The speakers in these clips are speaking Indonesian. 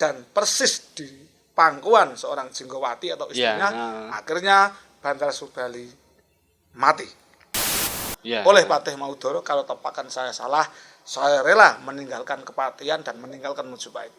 dan persis di pangkuan seorang Jinggowati atau istrinya, akhirnya Bantal Subali mati oleh Patih Maudoro. Kalau tepakan saya salah, saya rela meninggalkan kepatihan dan meninggalkan Mojopahit.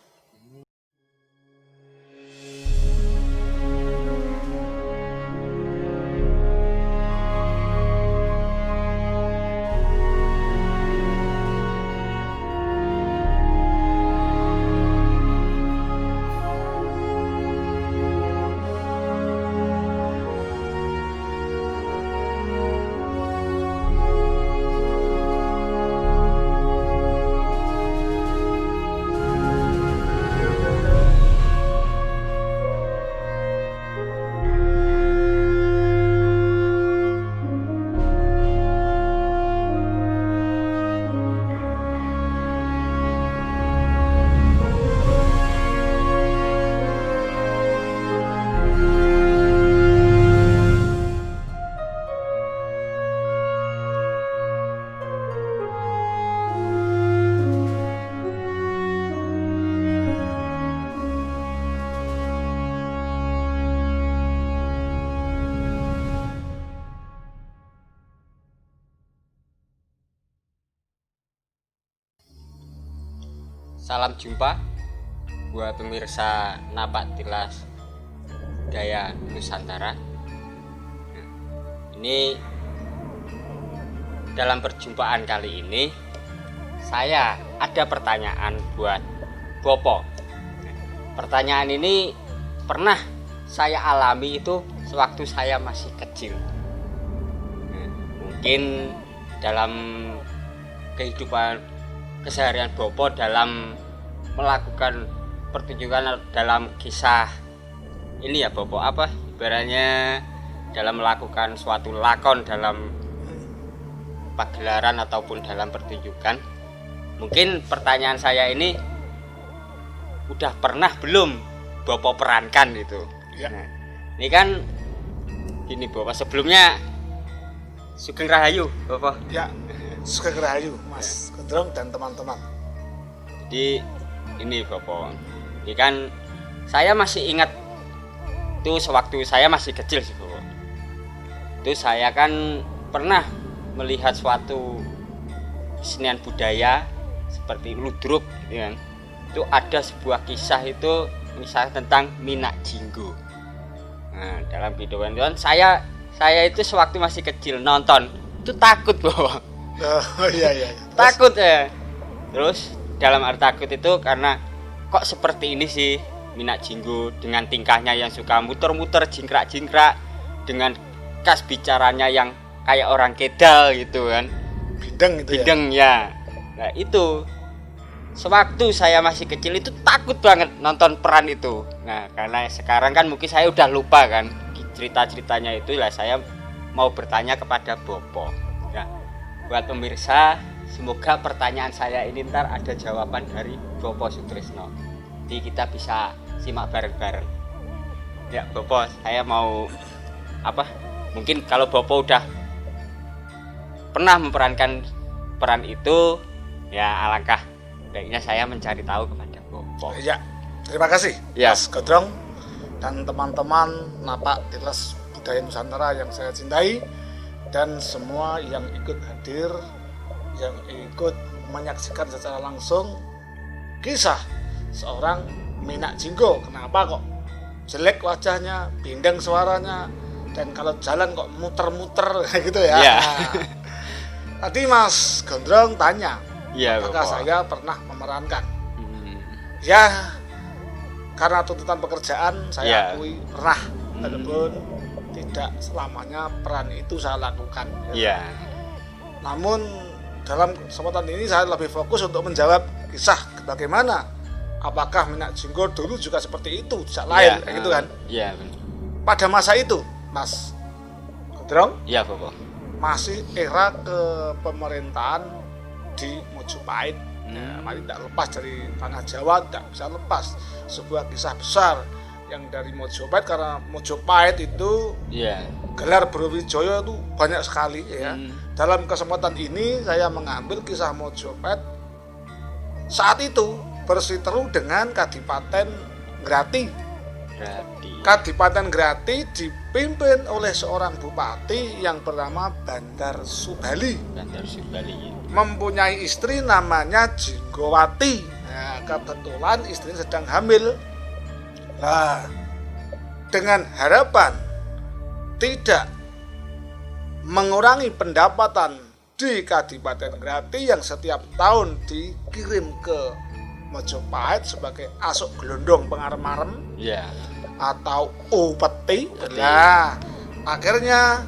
Salam jumpa buat pemirsa Napak Tilas Gaya Nusantara. Ini dalam perjumpaan kali ini saya ada pertanyaan buat Bopo. Pertanyaan ini pernah saya alami itu sewaktu saya masih kecil. Mungkin dalam kehidupan keseharian Bopo dalam melakukan pertunjukan dalam kisah ini ya Bopo, apa ibaratnya dalam melakukan suatu lakon dalam pagelaran ataupun dalam pertunjukan. Mungkin pertanyaan saya ini udah pernah belum Bopo perankan gitu ya. Nah, ini kan gini Bopo, sebelumnya Sugeng Rahayu Bopo ya. Sugeng Rahayu Mas Gondrong dan teman-teman. Jadi ini Bopo, ini kan saya masih ingat itu sewaktu saya masih kecil sih Bopo. Itu saya kan pernah melihat suatu kesenian budaya seperti ludruk gitu kan. Itu ada sebuah kisah itu misalnya tentang Minak Jinggo. Nah, dalam kehidupan itu kan saya itu sewaktu masih kecil nonton itu takut Bopo. Oh iya. Takut ya. Terus dalam arti takut itu karena kok seperti ini sih Minak Jinggo dengan tingkahnya yang suka muter-muter jingkrak-jingkrak, dengan khas bicaranya yang kayak orang kedal gitu kan. Bideng ya. Nah itu sewaktu saya masih kecil itu takut banget nonton peran itu. Nah karena sekarang kan mungkin saya udah lupa kan cerita-ceritanya itu, lah saya mau bertanya kepada Bopo. Nah, buat pemirsa, semoga pertanyaan saya ini ntar ada jawaban dari Bopo Sutrisno. Jadi kita bisa simak bareng-bareng. Ya Bopo, saya mau apa? Mungkin kalau Bopo udah pernah memerankan peran itu, ya alangkah baiknya saya mencari tahu kepada Bopo. Ya, terima kasih ya. Mas Gondrong dan teman-teman Napak Tilas Budaya Nusantara yang saya cintai, dan semua yang ikut hadir, yang ikut menyaksikan secara langsung kisah seorang Minak Jinggo. Kenapa kok jelek wajahnya, bindeng suaranya, dan kalau jalan kok muter-muter gitu ya. Ya. Nah, tadi Mas Gondrong tanya, apakah Bopo saya pernah memerankan? Ya, karena tuntutan pekerjaan saya akui pernah, walaupun tidak selamanya peran itu saya lakukan. Iya. Namun dalam kesempatan ini saya lebih fokus untuk menjawab kisah bagaimana apakah Minak Jinggo dulu juga seperti itu, tidak lain kayak gitu kan. Iya. Pada masa itu, Mas Gondrong. Iya, Bopo. Masih era kepemerintahan di Mojopahit. Ya, mari tidak lepas dari tanah Jawa, tidak bisa lepas sebuah kisah besar yang dari Mojopahit, karena Mojopahit itu gelar Brawijaya itu banyak sekali ya. Dalam kesempatan ini saya mengambil kisah Mojopahit saat itu berseteru dengan Kadipaten Grati. Berarti Kadipaten Grati dipimpin oleh seorang bupati yang bernama Bandar Subali, Bandar Subali. mempunyai istri namanya Jinggowati. Nah, kebetulan istrinya sedang hamil. Nah, dengan harapan tidak mengurangi pendapatan di Kadipaten Grati yang setiap tahun dikirim ke Mojopahit sebagai asuk gelondong pengarem-arem Ya. atau upeti. Nah, akhirnya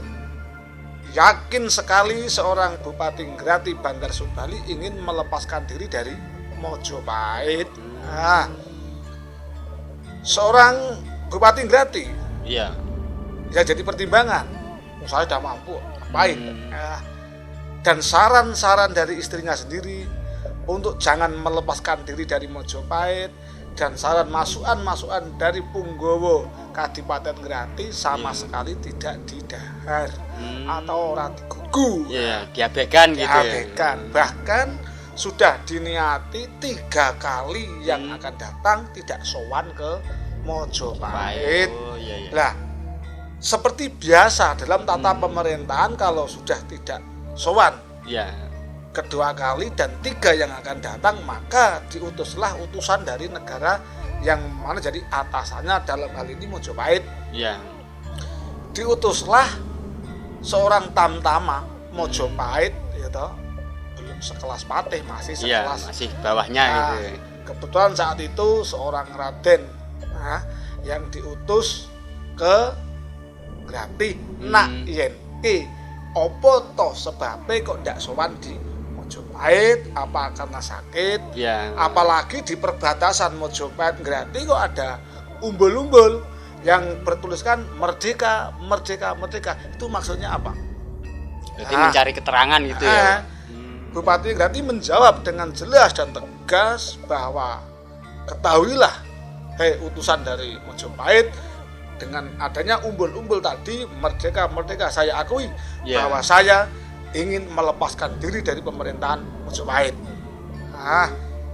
yakin sekali seorang Bupati Grati Bandar Subali ingin melepaskan diri dari Mojopahit. Nah, seorang Bupati Grati Iya. ya jadi pertimbangan. Saya sudah mampu, ngapain? Nah, dan saran-saran dari istrinya sendiri untuk jangan melepaskan diri dari Mojopahit, dan saran masukan-masukan dari Punggowo Kadipaten Grati sama sekali tidak didahar atau orang digugu. Iya, diabaikan gitu ya. Diabaikan. Bahkan sudah diniati 3 kali yang akan datang tidak sowan ke Mojopahit. Oh, iya. Lah, seperti biasa dalam tata pemerintahan, kalau sudah tidak sowan Iya. kedua kali dan 3 yang akan datang, maka diutuslah utusan dari negara yang mana jadi atasannya dalam hal ini Mojopahit. Iya. Diutuslah seorang tamtama Mojopahit, ya toh, belum sekelas patih, masih Iya, sekelas. masih bawahnya Nah, gitu. kebetulan saat itu seorang Raden, nah, yang diutus ke Grati. Nak yen opo toh sebabnya kok ndak sowan di Mojopahit, apa karena sakit? Iya. Apalagi di perbatasan Mojopahit Grati kok ada umbul-umbul yang bertuliskan merdeka, merdeka, merdeka. Itu maksudnya apa? Berarti mencari keterangan gitu ya. Bupati Grati menjawab dengan jelas dan tegas bahwa ketahuilah, hei utusan dari Mojopahit, dengan adanya umbul-umbul tadi, merdeka, merdeka, saya akui bahwa saya ingin melepaskan diri dari pemerintahan Mojopahit. Nah,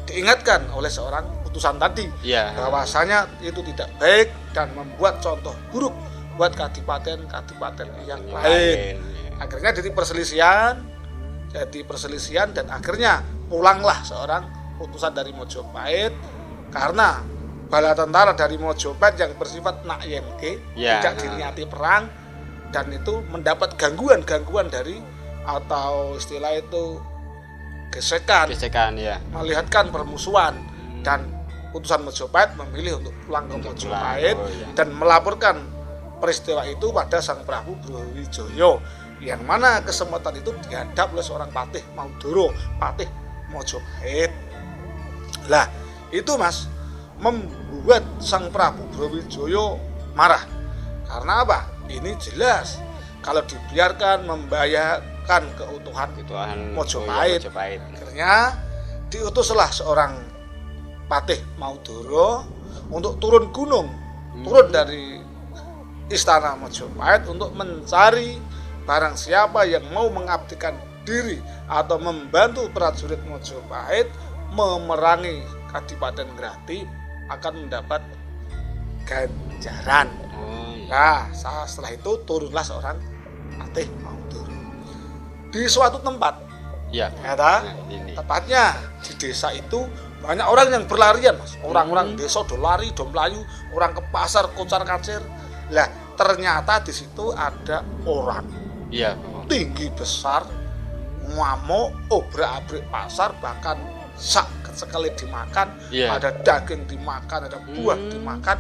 diingatkan oleh seorang utusan tadi bahwasanya itu tidak baik dan membuat contoh buruk buat kadipaten-kadipaten yang lain. Akhirnya jadi perselisihan dan akhirnya pulanglah seorang utusan dari Mojopahit karena bala tentara dari Mojopahit yang bersifat nakyenke, tidak diniati perang, dan itu mendapat gangguan dari atau istilah itu gesekan ya, melihatkan permusuhan, dan utusan Mojopahit memilih untuk pulang ke Mojopahit dan melaporkan peristiwa itu pada Sang Prabu Brawijaya, yang mana kesempatan itu dihadap oleh seorang Patih Maudoro, Patih Mojopahit. Lah, itu Mas, membuat Sang Prabu Brawijaya marah. Karena apa? Ini jelas kalau dibiarkan membahayakan keutuhan Mojopahit. Akhirnya diutuslah seorang Patih Maudoro untuk turun gunung, turun dari istana Mojopahit untuk mencari barang siapa yang mau mengabdikan diri atau membantu prajurit Mojopahit memerangi Kadipaten Grati akan mendapat ganjaran. Nah, setelah itu turunlah seorang Patih Maudoro di suatu tempat. Tepatnya di desa itu banyak orang yang berlarian, Mas. Orang-orang desa do lari, do mlayu, orang ke pasar kocar-kacir. Lah, ternyata di situ ada orang tinggi besar, ngamuk, obrak-abrik pasar, bahkan sekali dimakan, ada daging dimakan, ada buah dimakan,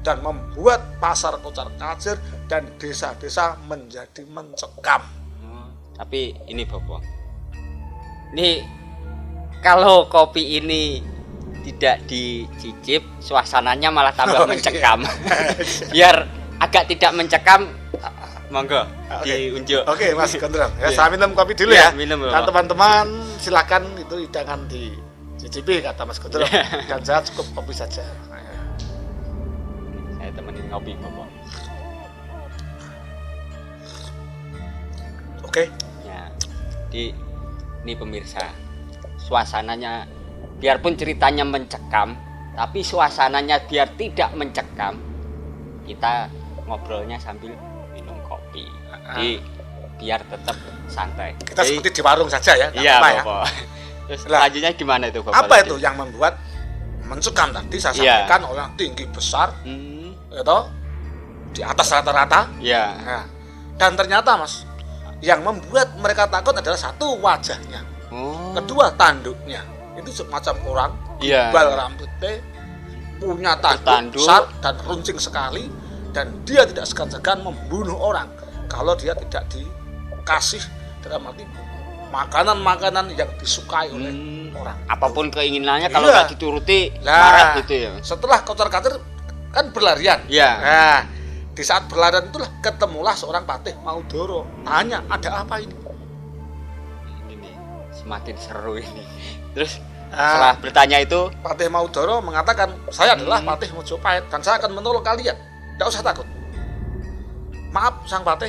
dan membuat pasar kocar-kacir dan desa-desa menjadi mencekam. Tapi ini Bopo, ini kalau kopi ini tidak dicicip, suasananya malah tambah mencekam. Biar agak tidak mencekam, monggo diunjuk. Oke, Mas Gondrong. Ya, saya minum kopi dulu ya. Minum, dan teman-teman silakan itu jangan dicicipi kata Mas Gondrong. Dan saya cukup kopi saja. Saya temenin ngopi, Bopo. Oke. Ya. Ini pemirsa, suasananya biarpun ceritanya mencekam, tapi suasananya biar tidak mencekam, kita ngobrolnya sambil minum kopi. Jadi biar tetap santai. Kita seperti di warung saja ya, nggak Iya, apa-apa ya. Bapak. Terus Lah, selanjutnya gimana itu, Bapak? Apa itu yang membuat mencekam tadi saya sampaikan orang tinggi besar, itu di atas rata-rata. Iya. Nah, dan ternyata Mas, yang membuat mereka takut adalah satu, wajahnya. Kedua, tanduknya. Itu semacam orang Iya. gembal rambutnya, punya tanduk besar dan runcing sekali, dan dia tidak segan-segan membunuh orang kalau dia tidak dikasih dalam arti makanan-makanan yang disukai oleh orang. Apapun keinginannya kalau Iya. nggak dituruti Lah, marah gitu ya. Setelah kocar-kacir kan berlarian. Iya. Nah, di saat berlarian itulah ketemulah seorang Patih Maudoro. Tanya, ada apa ini? Ini semakin seru ini. Terus setelah bertanya itu, Patih Maudoro mengatakan, saya adalah Patih Mojopahit dan saya akan menolong kalian. Tidak usah takut. Maaf Sang Patih,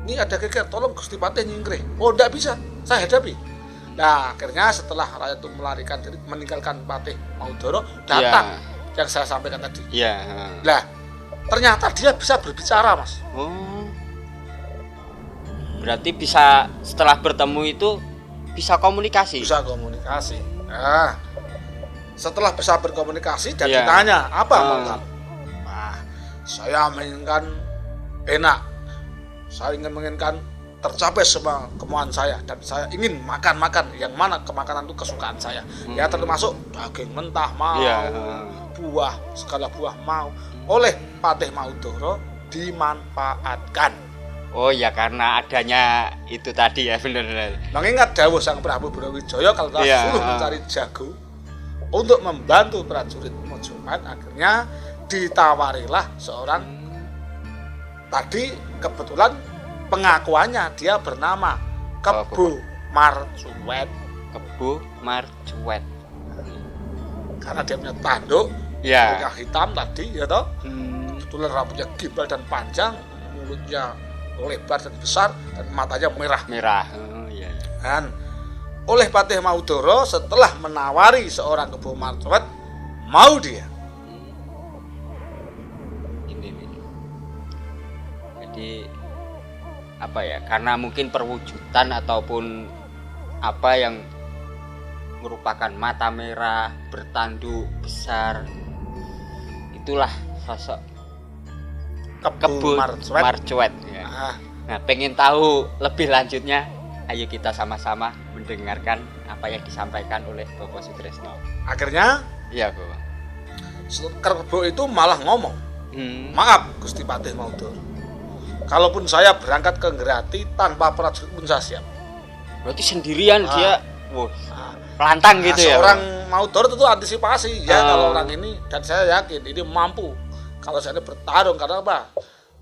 ini ada geger, tolong Gusti Patih nyingkrih. Oh, tidak bisa, saya hadapi. Nah, akhirnya setelah rakyat itu melarikan diri, meninggalkan Patih Maudoro, datang yang saya sampaikan tadi. iya. Nah, ternyata dia bisa berbicara, Mas. Oh. Berarti bisa setelah bertemu itu bisa komunikasi. Bisa komunikasi. Nah, setelah bisa berkomunikasi dan Iya. ditanya, apa mau kamu? Nah, saya menginginkan enak. Saya menginginkan tercapai semua kemauan saya dan saya ingin makan yang mana kemakanan itu kesukaan saya. Ya termasuk daging mentah mau, Iya. buah, segala buah mau. Oleh Patih Maudoro dimanfaatkan. Oh ya, karena adanya itu tadi ya, benar-benar. Mengingat dawuh Sang Prabu Brawijaya kalau telah Iya. suruh mencari jago untuk membantu prajurit Mojopahit, akhirnya ditawarilah seorang tadi, kebetulan pengakuannya dia bernama Kebo Marcuet. Kebo Marcuet. Karena dia punya tanduk, Ya. punya hitam tadi, ya toh. Kebetulan rambutnya gimbal dan panjang, mulutnya lebar dan besar, dan matanya merah. Merah. Oh iya. Dan oleh Patih Maudoro setelah menawari seorang Kebo Marcuet, mau dia. Ini nih. Jadi apa ya? Karena mungkin perwujudan ataupun apa yang merupakan mata merah, bertanduk besar. Itulah sosok Kebo Marcuet ya. Nah, pengen tahu lebih lanjutnya, ayo kita sama-sama mendengarkan apa yang disampaikan oleh Bapak Sutresno. Akhirnya Iya, Bapak. Kebo itu malah ngomong, maaf Gusti Patih Maudoro, kalaupun saya berangkat ke Ngerati tanpa prajurit pun saya siap. Berarti sendirian dia, Nah, pelantang gitu ya. seorang Maudoro itu antisipasi ya kalau orang ini, dan saya yakin ini mampu kalau saya bertarung. Karena apa?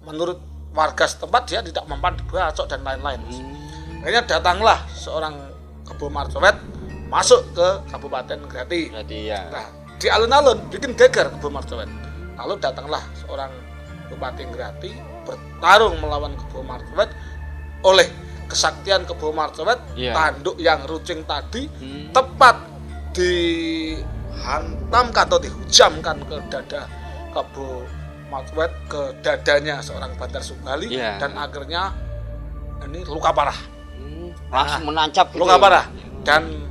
Menurut warga setempat dia tidak mempan dibacok dan lain-lain. Akhirnya datanglah seorang Kebo Marcuet masuk ke Kabupaten Ngerati. Berarti ya. Nah, di alun-alun bikin geger Kebo Marcuet. Lalu datanglah seorang Bupati Ngerati bertarung melawan Kebo Marcuet. Oleh kesaktian Kebo Marcuet, tanduk yang runcing tadi tepat dihantamkan atau dihujamkan ke dada Kebo Marcuet, ke dadanya seorang Bandar Subali, dan akhirnya ini luka parah. Langsung menancap gitu. Luka parah. Dan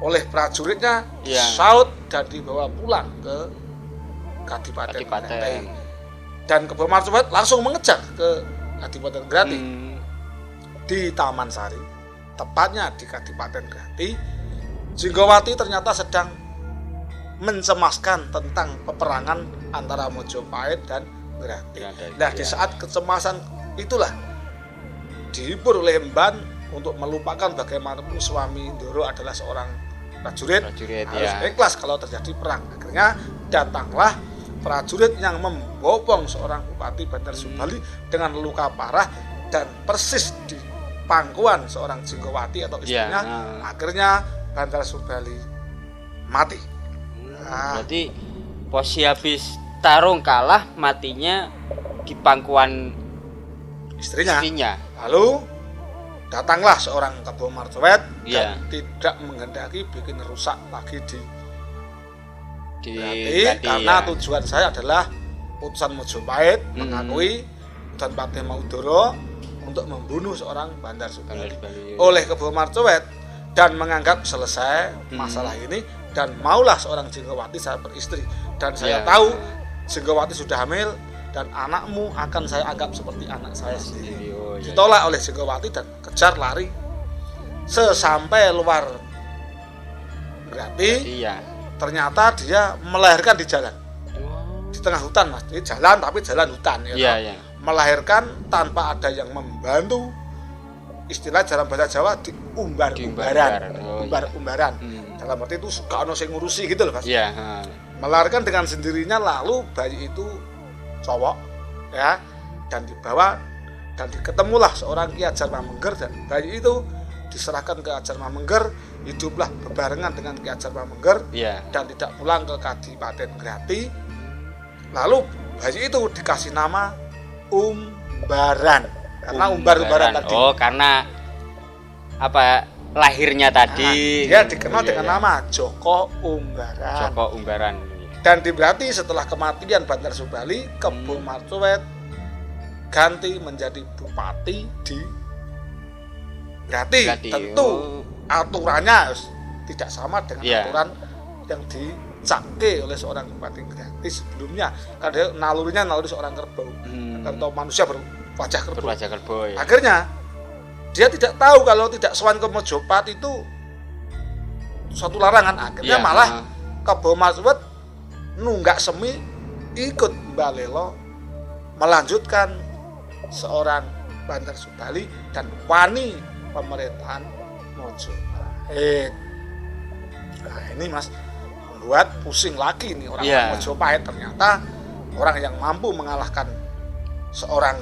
oleh prajuritnya saut dan dibawa pulang ke Kadipaten Ngerati. Dan Kebo Marcuet langsung mengejar ke Kadipaten Ngerati. Di Taman Sari, tepatnya di Kadipaten Ngerati, Jinggowati ternyata sedang mencemaskan tentang peperangan antara Mojopahit dan Ngerati. Nah, di saat kecemasan itulah dihibur oleh Mban untuk melupakan bagaimanapun suami Ndoro adalah seorang prajurit harus ikhlas kalau terjadi perang. Akhirnya datanglah prajurit yang membopong seorang Bupati Bandar Subali dengan luka parah dan persis di pangkuan seorang Jinggowati atau istrinya. Akhirnya Bandar Subali mati. Berarti posisi habis tarung kalah, matinya di pangkuan istrinya. Lalu datanglah seorang Kebo Marjoet Iya. dan tidak menghendaki bikin rusak lagi di Di Grati, Grati, karena ya. tujuan saya adalah putusan Mojopahit mengakui dan Patih Maudoro untuk membunuh seorang Bandar Subali Bandar Subali, ya. oleh Kebo Marjoet dan menganggap selesai masalah ini dan maulah seorang Jenggawati saya beristri dan saya Ya. tahu Jenggawati sudah hamil dan anakmu akan saya anggap seperti anak saya sendiri. Oh, iya. Ditolak oleh Jenggawati dan kejar lari sesampai luar Grati. Iya. Ternyata dia melahirkan di jalan, Oh. di tengah hutan mas. Jadi jalan tapi jalan hutan ya. Iya, toh. iya. Melahirkan tanpa ada yang membantu. Istilah dalam bahasa Jawa diumbar-umbaran, Diumbar-umbaran, oh, iya. umbar-umbaran. Hmm. Dalam arti itu suka ono sing ngurusi gitu loh mas. Iya, Melahirkan dengan sendirinya lalu bayi itu cowok ya dan dibawa dan diketemulah seorang Ki Ajar Mamengger dan bayi itu diserahkan ke Ajar Mamengger, hiduplah bebarengan dengan Ki Ajar Mamengger Iya. dan tidak pulang ke Kadipaten Grati. Lalu bayi itu dikasih nama Umbaran karena umbar-umbaran tadi. Oh, karena apa lahirnya tadi. Dia dikenal Iya, dengan iya. nama Joko Umbaran. Joko Umbaran. Dan berarti setelah kematian Bandar Subali, Kebo Marjoet ganti menjadi bupati di Grati. Grati, Tentu oh. aturannya harus tidak sama dengan Iya. aturan yang dicake oleh seorang bupati Grati sebelumnya. Karena dia nalurinya naluri seorang kerbau atau manusia berwajah kerbau. Berwajah kerbau ya. Akhirnya dia tidak tahu kalau tidak sowan ke Mojopat itu suatu larangan. Akhirnya Iya, malah Kebo Marjoet nunggak semi ikut Mbak Lelo melanjutkan seorang Bandar Subali dan wani pemerintahan Mojopahit. Nah ini mas membuat pusing lagi nih orang Iya. Mojopahit. Ternyata orang yang mampu mengalahkan seorang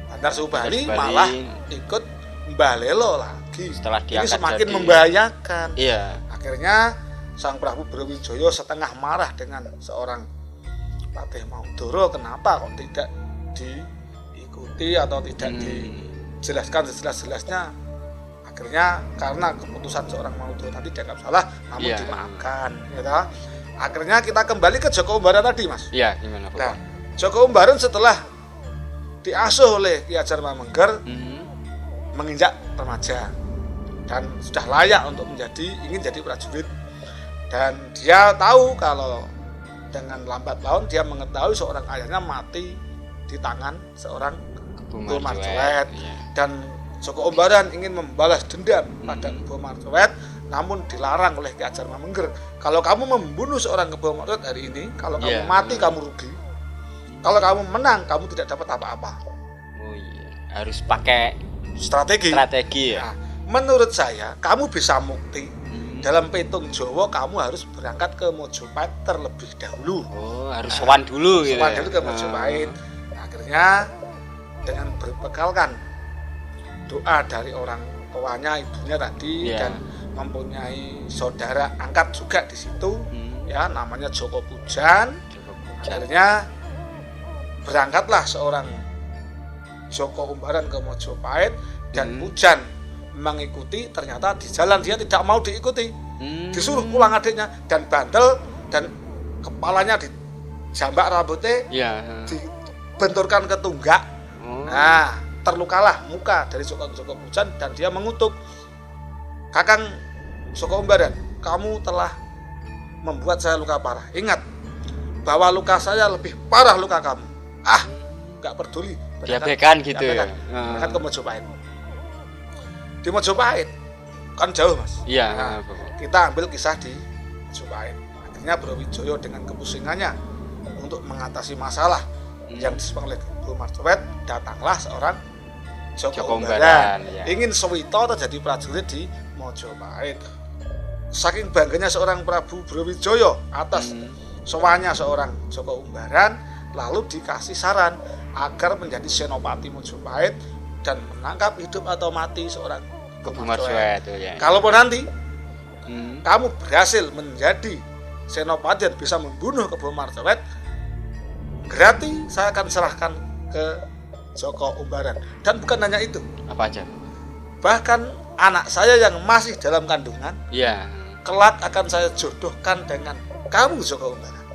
Bandar Subali Bandar Subali. malah ikut Mbah Lelo lagi. Setelah Ini diangkat semakin jadi- membahayakan. Iya. Akhirnya Sang Prabu Brawijaya setengah marah dengan seorang Patih Maudoro, kenapa kok tidak diikuti atau tidak dijelaskan sejelas-jelasnya. Akhirnya karena keputusan seorang Maudoro tadi dianggap salah namun Iya. dimaafkan ya toh. Akhirnya kita kembali ke Joko Umbaran tadi mas. Iya, gimana Pak? Nah, Joko Umbaran setelah diasuh oleh Ki Ajar Mamengger menginjak remaja dan sudah layak untuk ingin jadi prajurit, dan dia tahu kalau dengan lambat laun dia mengetahui seorang ayahnya mati di tangan seorang Kebo Marjoet Iya. dan Joko Umbaran ingin membalas dendam pada Kebo Marjoet namun dilarang oleh Ki Ajar Mamengger. Kalau kamu membunuh seorang Kebo Marjoet hari ini, kalau kamu Iya, mati benar. kamu rugi, kalau kamu menang kamu tidak dapat apa-apa. Oh iya. Harus pakai Strategi. strategi ya. Nah, menurut saya kamu bisa mukti dalam petung Jawa kamu harus berangkat ke Mojopahit terlebih dahulu. Oh, harus sowan dulu gitu. Sowan ya? dulu ke Mojopahit. Nah, akhirnya dengan berbekalkan doa dari orang tuanya, ibunya tadi Iya. dan mempunyai saudara angkat juga di situ, ya namanya Joko Pujan. Joko Pujan. Akhirnya berangkatlah seorang Joko Umbaran ke Mojopahit dan Pujan mengikuti. Ternyata di jalan dia tidak mau diikuti, disuruh pulang adiknya dan bandel dan kepalanya dijambak rambutnya, Iya. dibenturkan ke tunggak. Oh. Nah, terlukalah muka dari Joko Pujan dan dia mengutuk, "Kakang Joko Umbaran, kamu telah membuat saya luka parah. Ingat bahwa luka saya lebih parah luka kamu." Ah, nggak peduli. Diabaikan gitu ya. Berangkat ke Mojopahit. Di Mojopahit kan jauh mas. Iya. Nah, Bapak. kita ambil kisah di Mojopahit. Akhirnya Brawijaya dengan kepusingannya untuk mengatasi masalah yang disebabkan oleh Kebo Marjoet, datanglah seorang Joko Umbaran. ya. Ingin sewito terjadi prajurit di Mojopahit. Saking bangganya seorang Prabu Brawijaya atas sowannya seorang Joko Umbaran, lalu dikasih saran agar menjadi senopati Mojopahit dan menangkap hidup atau mati seorang Kebo Kebo Marjoet itu ya. Kalaupun nanti Hmm. kamu berhasil menjadi senopati dan bisa membunuh Kebo Marjoet, Grati saya akan serahkan ke Joko Umbaran. Dan bukan hanya itu, Apa aja? Bahkan anak saya yang masih dalam kandungan Iya. kelak akan saya jodohkan dengan kamu Joko Umbaran.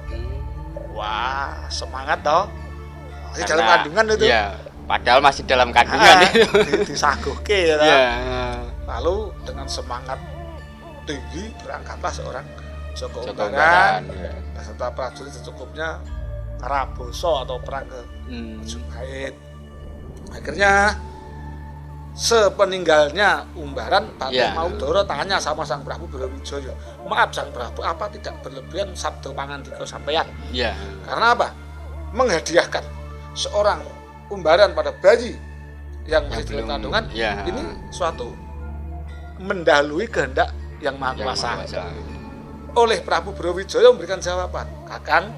Wah, semangat toh. Masih dalam kandungan itu. Iya, padahal masih dalam kandungan itu. Disaguhke ya. Iya. Lalu dengan semangat tinggi berangkatlah seorang Joko Joko Umbaran Umbaran, ya. beserta prajurit secukupnya ngeraboso atau perang ke Hmm. Majapahit. Akhirnya sepeninggalnya Umbaran, Patih Ya. Maudoro tanya sama Sang Prabu Brawijaya, maaf Sang Prabu, apa tidak berlebihan sabda pangandika sampeyan? Iya. Karena apa? Menghadiahkan seorang Umbaran pada bayi yang masih dalam belum- kandungan, ya. ini suatu mendahului kehendak yang maha Yang kuasa. Maha Kuasa. Oleh Prabu Brawijaya memberikan jawaban, Kakang,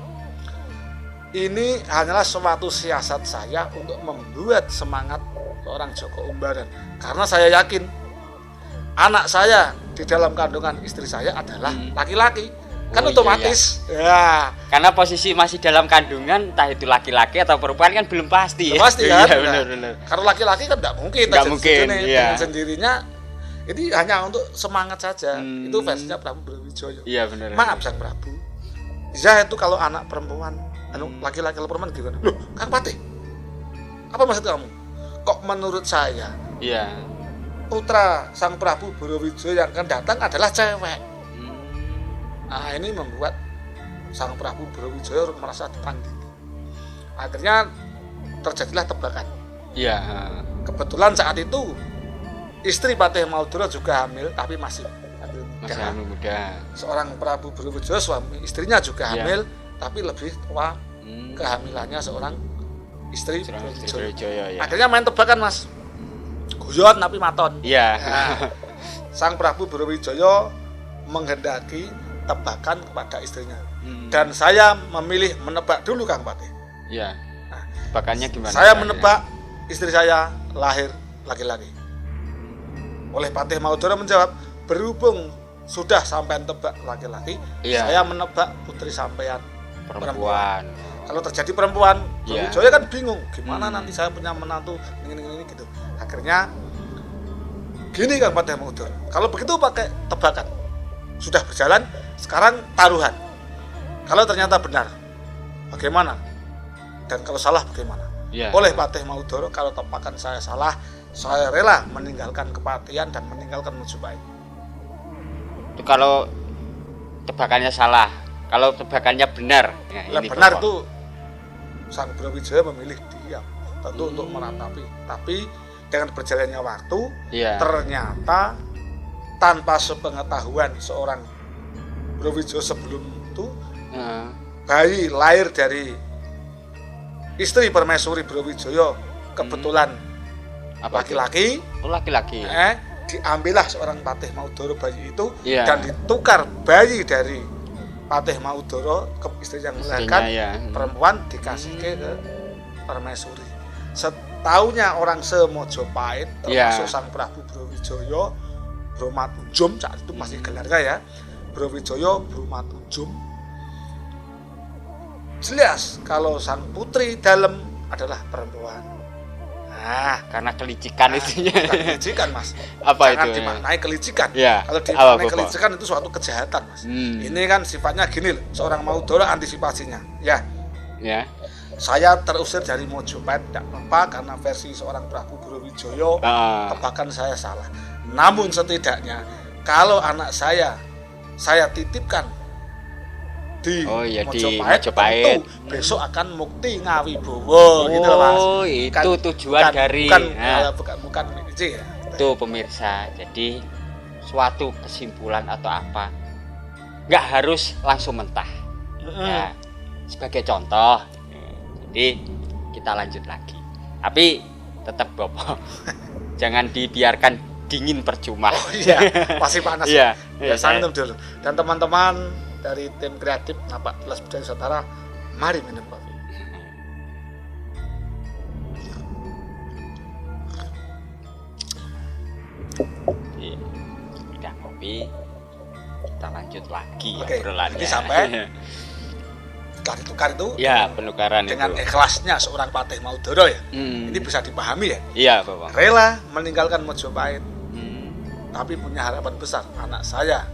ini hanyalah suatu siasat saya untuk membuat semangat seorang Joko Umbaran, karena saya yakin anak saya di dalam kandungan istri saya adalah laki-laki. Kan Oh, otomatis ya Karena posisi masih dalam kandungan, entah itu laki-laki atau perempuan kan belum pasti. pasti kan. Iya, Nah, benar. kalau laki-laki kan tidak mungkin Nggak terjadi mungkin, sejenis. iya. Dengan sendirinya ini hanya untuk semangat saja. Hmm. Itu versinya Prabu Brawijaya. Iya, benar. Maaf Sang Prabu, ya itu kalau anak perempuan, laki-laki kalau perempuan gimana? Loh, Kang Patih, apa maksud kamu? Kok menurut saya Iya. putra Sang Prabu Brawijaya yang akan datang adalah cewek? Hmm. Nah, ini membuat Sang Prabu Brawijaya merasa dipanding. Akhirnya terjadilah tebakan. Iya. Kebetulan saat itu istri Patih Maudoro juga hamil, tapi masih hamil muda. Masih hamil muda. Seorang Prabu Brawijaya, suami istrinya juga Iya. hamil, tapi lebih tua Hmm. kehamilannya seorang istri Seorang istri Brawijaya. Brawijaya, ya. Akhirnya main tebakan, Mas. Guyon tapi maton. Iya. Nah, Sang Prabu Brawijaya menghendaki tebakan kepada istrinya. Hmm. Dan saya memilih menebak dulu, Kang Patih. Iya. Nah, Tebakannya gimana? saya caranya? menebak istri saya lahir laki-laki. Oleh Patih Maudoro menjawab, berhubung sudah sampean tebak laki-laki, Iya. saya menebak putri sampean perempuan. Kalau terjadi perempuan, Iya. Brawijaya kan bingung, gimana Hmm. nanti saya punya menantu ini gitu. Akhirnya gini Kang Patih Maudoro, kalau begitu pakai tebakan. Sudah berjalan, sekarang taruhan. Kalau ternyata benar, bagaimana? Dan kalau salah bagaimana? Iya. Oleh Patih Maudoro, kalau tebakan saya salah, saya rela meninggalkan kepatihan dan meninggalkan Majapahit. Itu kalau tebakannya salah. Kalau tebakannya benar. Lah ini benar pokok. itu Sang Brawijaya memilih diam, tentu untuk meratapi. Tapi dengan berjalannya waktu, Iya. ternyata tanpa sepengetahuan seorang Brawijaya sebelum itu, Heeh. bayi lahir dari istri Permaisuri Brawijaya kebetulan Apa itu? laki-laki, Oh, laki-laki. diambillah seorang Patih Maudoro bayi itu, Iya. dan ditukar bayi dari Patih Maudoro ke istri yang Istrinya, melahirkan ya. perempuan dikasih ke Permaisuri. Setaunya orang se-Mojopahit Iya. termasuk Sang Prabu Brawijaya, Bromatujum saat itu masih gelarnya ya, Brawijaya Bromatujum, jelas kalau sang putri dalam adalah perempuan. Nah, Karena kelicikan itunya. bukan kelicikan, Mas. Apa Jangan itu? dimaknai kelicikan. Ya. Kalau Apa, dimaknai Bapak? kelicikan itu suatu kejahatan, Mas. Hmm. Ini kan sifatnya gini loh, seorang Maudoro antisipasinya. Ya, Ya. saya terusir dari Mojopahit tidak apa karena versi seorang Prabu Brawijaya Ah. tebakan saya salah. Namun setidaknya kalau anak saya titipkan di Oh iya, di Mojopahit, Mojopahit. tentu besok akan mukti Ngawibowo gitu loh, Mas. Oh, itu tujuan dari bukan itu ya. itu pemirsa. Jadi suatu kesimpulan atau apa nggak harus langsung mentah. Ya, sebagai contoh. Jadi kita lanjut lagi. Tapi tetap Bopo. Jangan dibiarkan dingin percuma. Oh iya, masih panas. Iya, Ya, iya, santai dulu. Dan teman-teman dari tim kreatif Napak Tilas Budaya Nusantara, mari minum kopi. Jadi, udah kopi, kita lanjut lagi Oke, obrolannya. ini sampai setelah ditukar itu Ya, penukaran dengan itu. ikhlasnya seorang Patih Maudoro ya. Hmm. Ini bisa dipahami ya. Iya, Bapak. Rela meninggalkan Mojopahit tapi punya harapan besar anak saya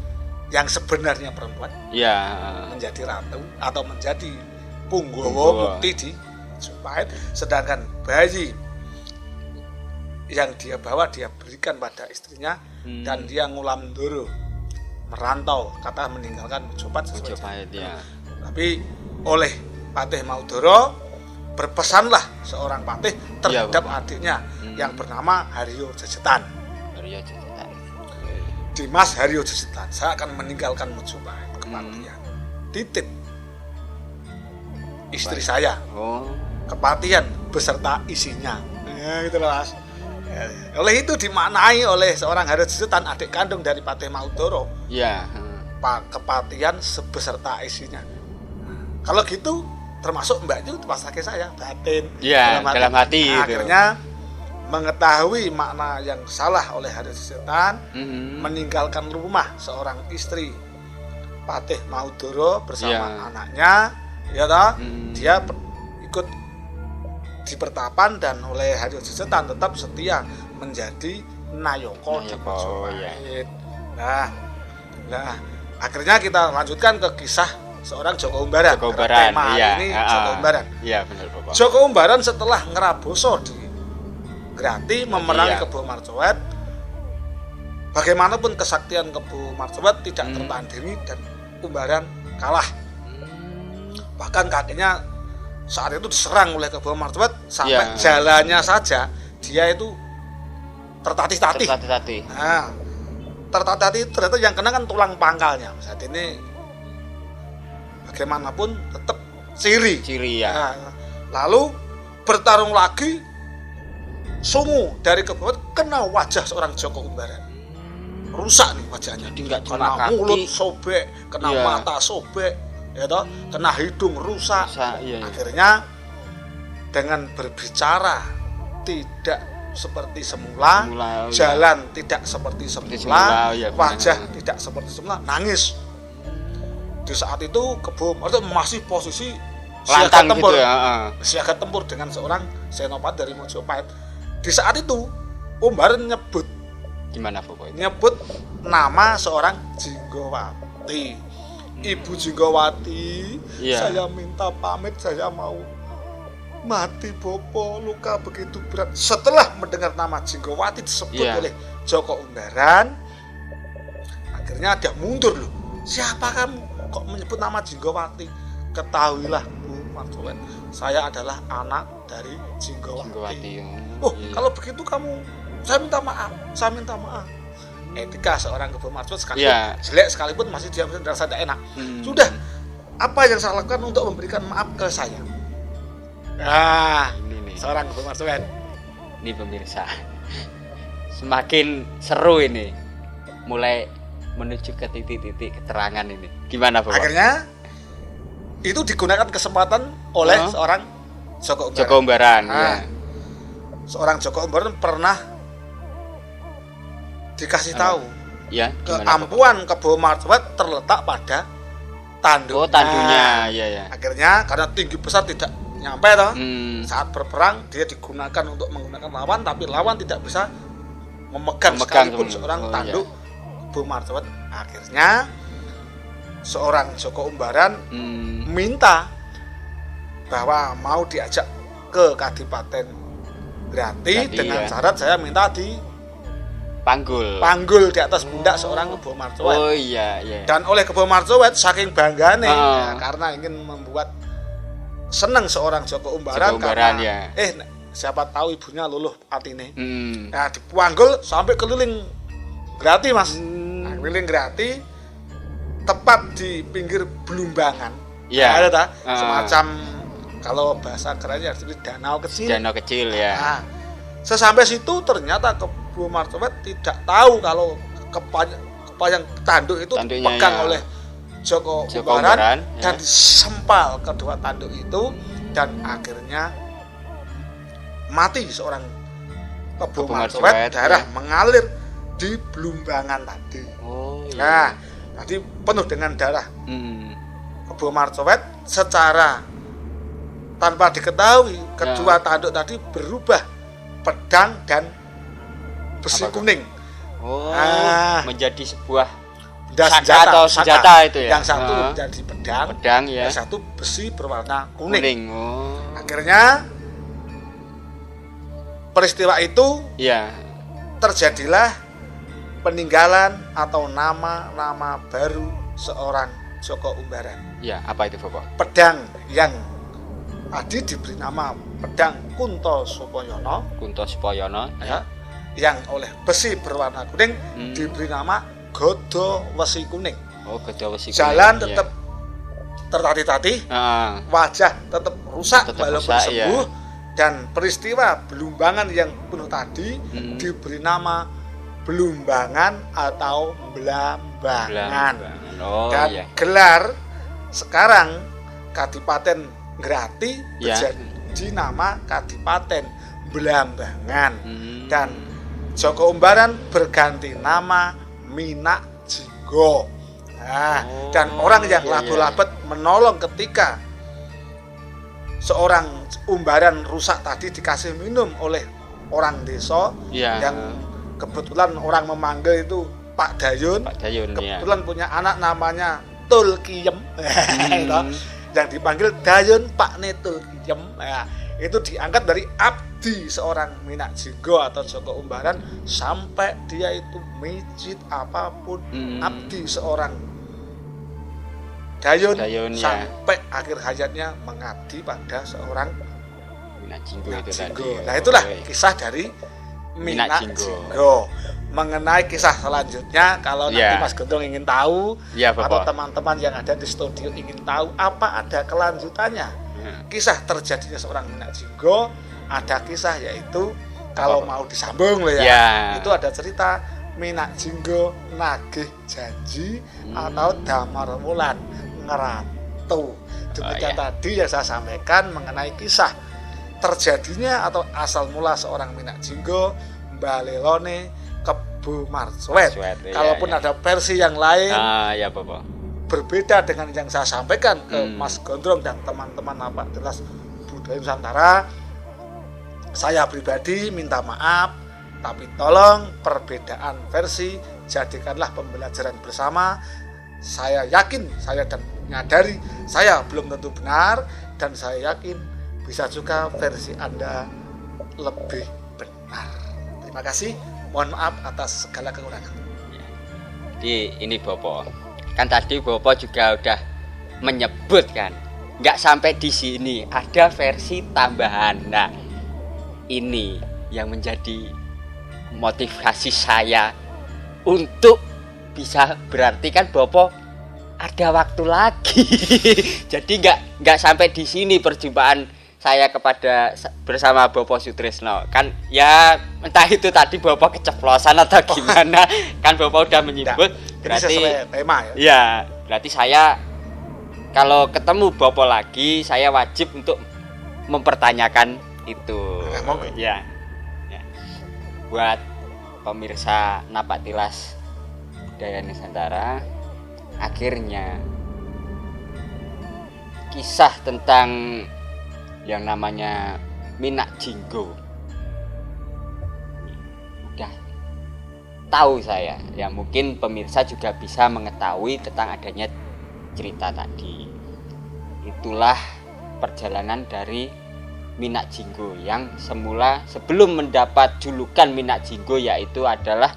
yang sebenarnya perempuan Ya. menjadi ratu atau menjadi punggawa Punggawa. mukti di Majapahit, sedangkan bayi yang dia bawa dia berikan pada istrinya dan dia ngulam doro merantau kata meninggalkan Majapahit sesuai Majapahit ya. tapi oleh Patih Maudoro berpesanlah seorang patih terhadap adiknya yang bernama Haryo Jejetan. Haryo Jejetan. Dimas Haryo Jejetan, saya akan meninggalkan Majapahit kepatihan. Titip istri saya Oh. kepatihan beserta isinya. Ya, gitu loh Mas. Ya, oleh itu dimaknai oleh seorang Haryo Jejetan adik kandung dari Patih Maudoro, Ya. kepatihan beserta isinya. Kalau gitu termasuk Mbak itu pasake saya batin. Ya, dalam hati Nah, itu. akhirnya mengetahui makna yang salah oleh Haryo Jejetan, meninggalkan rumah seorang istri Patih Maudoro bersama anaknya, ya toh, dia ikut di pertapan dan oleh Haryo Jejetan tetap setia menjadi Nayoko di Majapahit. Nah, akhirnya kita lanjutkan ke kisah seorang Joko Umbaran. Joko Umbaran, Tema iya. ini Joko Umbaran. Iya, benar Bapak. Joko Umbaran setelah ngeraboso di Grati memerangi Iya. Kebo Marcowet, bagaimanapun kesaktian Kebo Marcowet tidak tertandingi dan Umbaran kalah. Bahkan kakinya saat itu diserang oleh Kebo Marcowet sampai Iya. jalannya saja dia itu tertatih-tatih. Tertatih-tatih. Nah, tertatih ternyata yang kena kan tulang pangkalnya. Saat ini bagaimanapun tetap ciri. Ciri ya. Nah, lalu bertarung lagi, Sungu dari Kebo kena wajah seorang Joko Umbaran. Rusak nih wajahnya. Jadi nggak cuma Kena kaki. mulut sobek, kena Iya. mata sobek, ya toh, kena hidung rusak. Iya. Akhirnya dengan berbicara tidak seperti semula, Semula, iya. jalan tidak seperti semula, semula, iya, benar. wajah tidak seperti semula, nangis. Di saat itu Kebo Marcowet masih posisi siaga Lantang tempur, gitu ya. siaga tempur dengan seorang senopati dari Majapahit. Di saat itu Umbaran Gimana Bapak? nyebut nama seorang Jinggowati. Ibu Jinggowati, Iya. saya minta pamit, saya mau mati Bopo, luka begitu berat. Setelah mendengar nama Jinggowati disebut Iya. oleh Joko Umbaran, akhirnya dia mundur loh. Siapa kamu kok menyebut nama Jinggowati? Ketahuilah Bu Marcowet, saya adalah anak dari Jinggowati. Oh, Iya. kalau begitu kamu, saya minta maaf. Etika seorang Kebo Marcowet sekalipun Iya. jelek sekalipun masih dia merasa tidak enak. Hmm. Sudah, apa yang saya lakukan untuk memberikan maaf ke saya? Nah, Ini nih. seorang Kebo Marcowet. Ini pemirsa. Semakin seru ini. Mulai menuju ke titik-titik keterangan ini. Gimana Bapak? Akhirnya itu digunakan kesempatan oleh seorang Joko Umbaran. Joko Umbaran. Nah, Ya. seorang Joko Umbaran pernah dikasih tahu Ya, gimana, Bapak? keampuan Kebo Marcowet terletak pada tanduknya. Oh, tandunya. Iya, ya. Akhirnya karena tinggi besar tidak nyampe toh. Hmm. Saat berperang dia digunakan untuk menggunakan lawan, tapi lawan tidak bisa memegang sekalipun seorang tanduk Kebo Marcowet. Akhirnya seorang Joko Umbaran minta bahwa mau diajak ke Kadipaten Grati dengan syarat saya minta panggul di atas pundak seorang Kebo Marcowet. Oh iya, iya. Dan oleh Kebo Marcowet saking banggane ya, karena ingin membuat senang seorang Joko Umbaran, karena siapa tahu ibunya luluh atine. Nah, dipanggul sampai keliling Grati, Mas. Nah, keliling Grati tepat di pinggir Blumbangan. Iya. Ada tak? Semacam kalau bahasa kerennya seperti danau kecil. Danau kecil ya. Nah, sesampai situ ternyata Kebo Marcowet tidak tahu kalau kepayang tanduk itu dipegang oleh Joko Umbaran dan disempal kedua tanduk itu dan akhirnya mati seorang Kebo Marcowet, darah mengalir di Blumbangan tadi. Oh iya. Nah, tadi penuh dengan darah. Kebo Marcowet secara tanpa diketahui kedua tanduk tadi berubah pedang dan besi kuning. Oh, Ah. menjadi sebuah Benda saka atau senjata itu ya. Yang satu menjadi pedang, pedang ya. yang satu besi berwarna kuning. Oh. Akhirnya peristiwa itu Iya. terjadilah peninggalan atau nama baru seorang Joko Umbaran. Iya, apa itu Bapak? Pedang yang tadi diberi nama pedang Kunto Supoyono, Kunto Supoyono ya, yang oleh besi berwarna kuning diberi nama Godo Wesi Kuning. Oh, Godo Wesi Kuning. Jalan Iya. tetap tertatih-tatih, wajah tetap rusak Tetap walaupun rusak, sembuh, iya. dan peristiwa belumbangan yang penuh tadi diberi nama Belumbangan atau Blambangan. Oh, Dan iya. gelar sekarang Kadipaten Grati Ya. menjadi nama Kadipaten Blambangan. Hmm. Dan Joko Umbaran berganti nama Minak Jinggo. Nah, Oh, dan orang yang iya, labu-labet menolong ketika seorang Umbaran rusak tadi dikasih minum oleh orang desa Iya. yang kebetulan orang memanggil itu Pak Dayun. Pak Dayun ya. Kebetulan punya anak namanya Tulkiem. Yang dipanggil Dayun Pak Tulkiem. Nah, itu diangkat dari abdi seorang Minak Jinggo atau Joko Umbaran sampai dia itu mijit apapun abdi seorang Dayun Ya. sampai akhir hayatnya mengabdi pada seorang Minak Jinggo Minak itu Jinggo. tadi. Nah, itulah Oh, iya. kisah dari Minak Minak Jinggo. Jinggo. Mengenai kisah selanjutnya, kalau nanti Iya. Mas Gendong ingin tahu, Iya, atau Bapak. teman-teman yang ada di studio ingin tahu apa ada kelanjutannya, kisah terjadinya seorang Minak Jinggo, ada kisah yaitu kalau Apa, Pak? mau disambung loh ya, Ya. itu ada cerita Minak Jinggo nagih janji atau damar wulan ngeratu. Demikian iya. tadi yang saya sampaikan mengenai kisah terjadinya atau asal mula seorang Minak Jinggo Balelone Kebo Marsuet. Marsuet, iya, Kalaupun iya. ada versi yang lain Ya Bapak. berbeda dengan yang saya sampaikan ke Mas Gondrong dan teman-teman apa jelas budaya Nusantara, saya pribadi minta maaf, tapi tolong perbedaan versi jadikanlah pembelajaran bersama. Saya yakin, saya dan menyadari saya belum tentu benar, dan saya yakin bisa juga versi Anda lebih benar. Terima kasih, mohon maaf atas segala kekurangan. Jadi ini Bapak. Kan tadi Bapak juga udah menyebut kan, nggak sampai di sini ada versi tambahan. Nah, ini yang menjadi motivasi saya untuk bisa, berarti kan Bapak ada waktu lagi. Jadi nggak sampai di sini perjumpaan saya bersama Bapak Sutrisno. Kan ya entah itu tadi Bapak keceplosan atau gimana. Kan Bapak udah menyebut, Ini berarti sesuai tema ya. ya, berarti saya kalau ketemu Bapak lagi, saya wajib untuk mempertanyakan itu. Monggo. Ya. Buat pemirsa Napak Tilas Budaya Nusantara, akhirnya kisah tentang yang namanya Minak Jinggo udah tahu saya. Ya mungkin pemirsa juga bisa mengetahui tentang adanya cerita tadi. Itulah perjalanan dari Minak Jinggo yang semula sebelum mendapat julukan Minak Jinggo yaitu adalah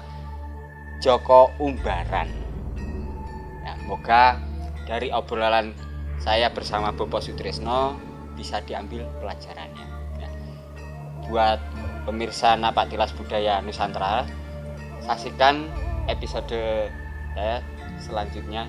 Joko Umbaran. Nah, moga dari obrolan saya bersama Bapak Sutrisno bisa diambil pelajarannya. Nah, buat pemirsa Napak Tilas Budaya Nusantara, saksikan episode saya selanjutnya